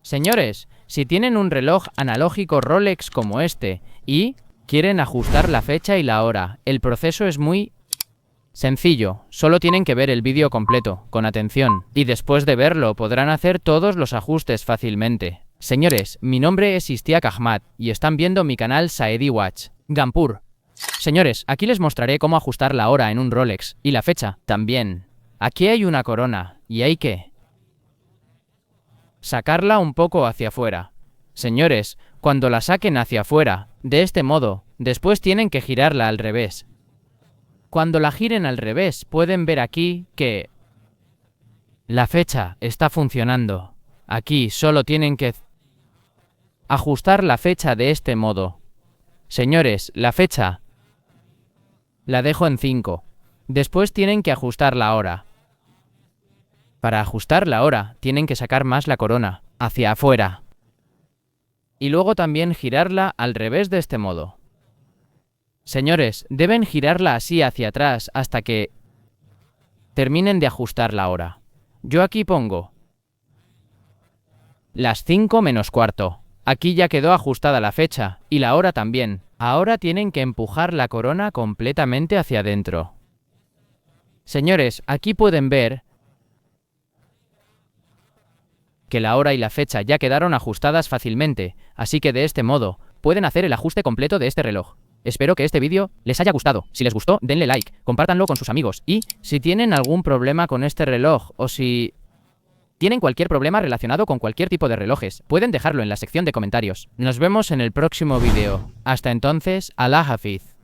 Señores, si tienen un reloj analógico Rolex como este y quieren ajustar la fecha y la hora, el proceso es muy sencillo. Solo tienen que ver el vídeo completo, con atención, y después de verlo podrán hacer todos los ajustes fácilmente. Señores, mi nombre es Ishtiaq Ahmad y están viendo mi canal Saedi Watch, Ganpur. Señores, aquí les mostraré cómo ajustar la hora en un Rolex y la fecha también. Aquí hay una corona y hay que sacarla un poco hacia afuera. Señores, cuando la saquen hacia afuera, de este modo, después tienen que girarla al revés. Cuando la giren al revés, pueden ver aquí que la fecha está funcionando. Aquí solo tienen que ajustar la fecha de este modo. Señores, la fecha la dejo en 5. Después tienen que ajustar la hora. Para ajustar la hora, tienen que sacar más la corona, hacia afuera. Y luego también girarla al revés de este modo. Señores, deben girarla así hacia atrás hasta que terminen de ajustar la hora. Yo aquí pongo las 5 menos cuarto. Aquí ya quedó ajustada la fecha, y la hora también. Ahora tienen que empujar la corona completamente hacia adentro. Señores, aquí pueden ver que la hora y la fecha ya quedaron ajustadas fácilmente, así que de este modo pueden hacer el ajuste completo de este reloj. Espero que este vídeo les haya gustado. Si les gustó, denle like, compártanlo con sus amigos y si tienen algún problema con este reloj o si tienen cualquier problema relacionado con cualquier tipo de relojes, pueden dejarlo en la sección de comentarios. Nos vemos en el próximo vídeo. Hasta entonces, Allah Hafiz.